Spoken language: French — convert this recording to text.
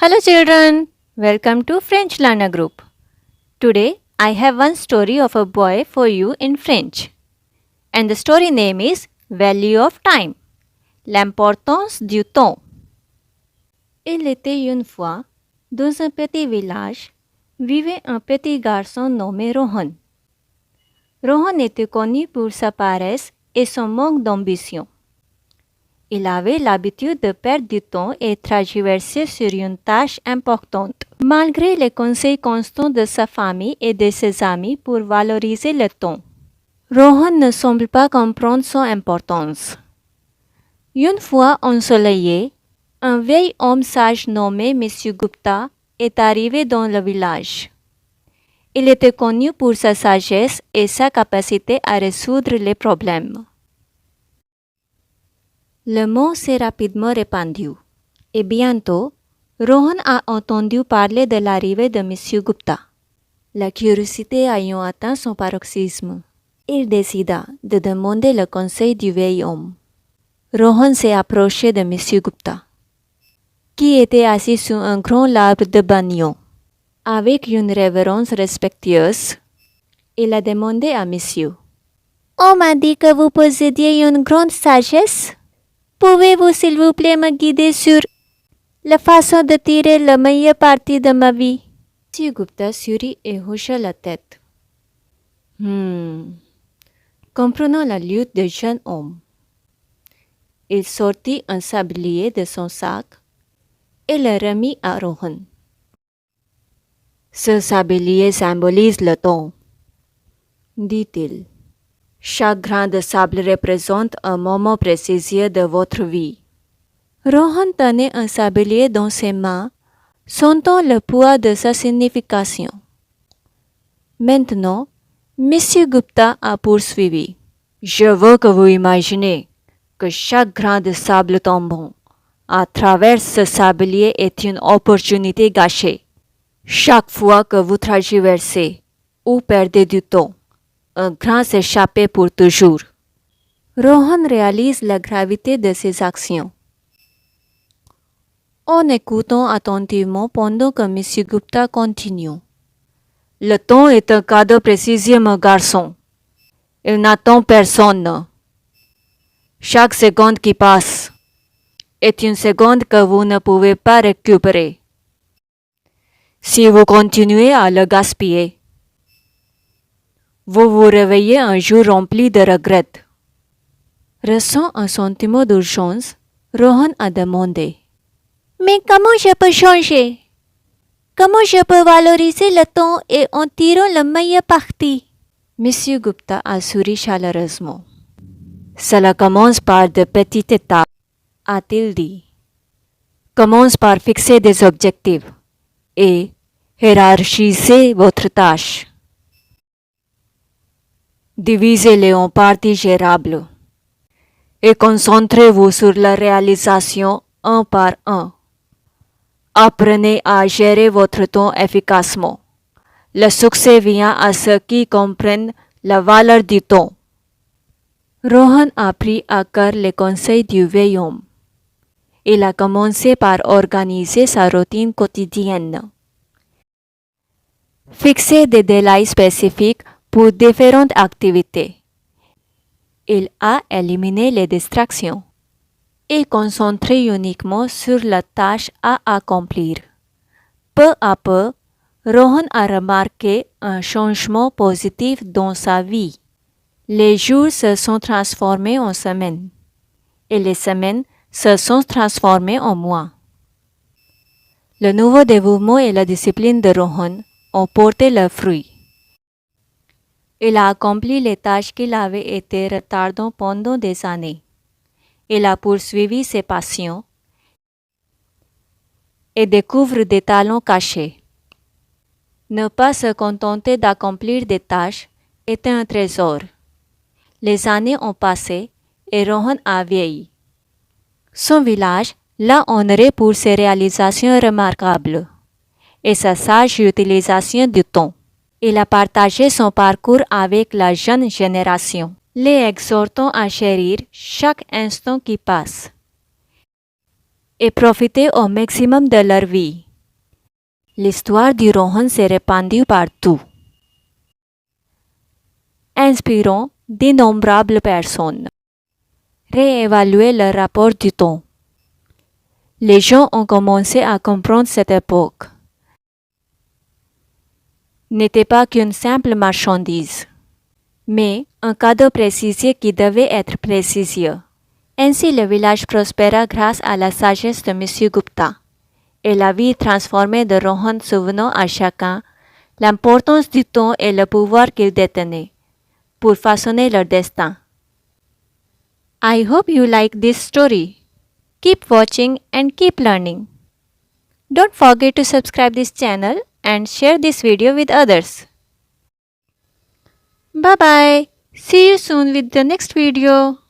Hello children, welcome to French Learner Group. Today I have one story of a boy for you in French. And the story name is Value of Time, l'importance du temps. Il était une fois, dans un petit village, vivait un petit garçon nommé Rohan. Rohan était connu pour sa paresse et son manque d'ambition. Il avait l'habitude de perdre du temps et tergiverser sur une tâche importante, malgré les conseils constants de sa famille et de ses amis pour valoriser le temps. Rohan ne semble pas comprendre son importance. Une fois ensoleillé, un vieil homme sage nommé M. Gupta est arrivé dans le village. Il était connu pour sa sagesse et sa capacité à résoudre les problèmes. Le mot s'est rapidement répandu, et bientôt, Rohan a entendu parler de l'arrivée de M. Gupta. La curiosité ayant atteint son paroxysme, il décida de demander le conseil du vieil homme. Rohan s'est approché de M. Gupta, qui était assis sous un grand arbre de banyan. Avec une révérence respectueuse, il a demandé à monsieur. « On m'a dit que vous possédiez une grande sagesse. Pouvez-vous s'il vous plaît me guider sur la façon de tirer le meilleur parti de ma vie? » M. Gupta sourit et hocha la tête. Comprenant la lutte du jeune homme, il sortit un sablier de son sac et le remit à Rohan. « Ce sablier symbolise le temps, dit-il. Chaque grain de sable représente un moment précis de votre vie. » Rohan tenait un sablier dans ses mains, sentant le poids de sa signification. Maintenant, M. Gupta a poursuivi. « Je veux que vous imaginez que chaque grain de sable tombant à travers ce sablier est une opportunité gâchée. Chaque fois que vous traversez ou perdez du temps, un grain s'échappe pour toujours. » Rohan réalise la gravité de ses actions. En écoutant attentivement pendant que M. Gupta continue. « Le temps est un cadeau précieux, mon garçon. Il n'attend personne. Chaque seconde qui passe est une seconde que vous ne pouvez pas récupérer. Si vous continuez à le gaspiller, vous vous réveillez un jour rempli de regrets. » Ressent un sentiment d'urgence, Rohan a demandé. « Mais comment je peux changer? Comment je peux valoriser le temps et en tirant le meilleur parti? » M. Gupta a souri chaleureusement. « Cela commence par de petites étapes, a-t-il dit. Commence par fixer des objectifs et hiérarchisez votre tâche. Divisez-les en parties gérables et concentrez-vous sur la réalisation un par un. Apprenez à gérer votre temps efficacement. Le succès vient à ceux qui comprennent la valeur du temps. » Rohan a pris à cœur les conseils du vieil homme. Il a commencé par organiser sa routine quotidienne. Fixer des délais spécifiques pour différentes activités. Il a éliminé les distractions et concentré uniquement sur la tâche à accomplir. Peu à peu, Rohan a remarqué un changement positif dans sa vie. Les jours se sont transformés en semaines et les semaines se sont transformées en mois. Le nouveau dévouement et la discipline de Rohan ont porté leurs fruits. Il a accompli les tâches qu'il avait été retardant pendant des années. Il a poursuivi ses passions et découvre des talents cachés. Ne pas se contenter d'accomplir des tâches était un trésor. Les années ont passé et Rohan a vieilli. Son village l'a honoré pour ses réalisations remarquables et sa sage utilisation du temps. Il a partagé son parcours avec la jeune génération, les exhortant à chérir chaque instant qui passe et profiter au maximum de leur vie. L'histoire du Rohan s'est répandue partout, inspirant d'innombrables personnes. Réévaluer le rapport du temps. Les gens ont commencé à comprendre cette époque n'était pas qu'une simple marchandise, mais un cadeau précieux qui devait être précieux. Ainsi, le village prospéra grâce à la sagesse de M. Gupta et la vie transformée de Rohan souvenant à chacun l'importance du temps et le pouvoir qu'il détenait pour façonner leur destin. I hope you like this story. Keep watching and keep learning. Don't forget to subscribe this channel and share this video with others. Bye bye. See you soon with the next video.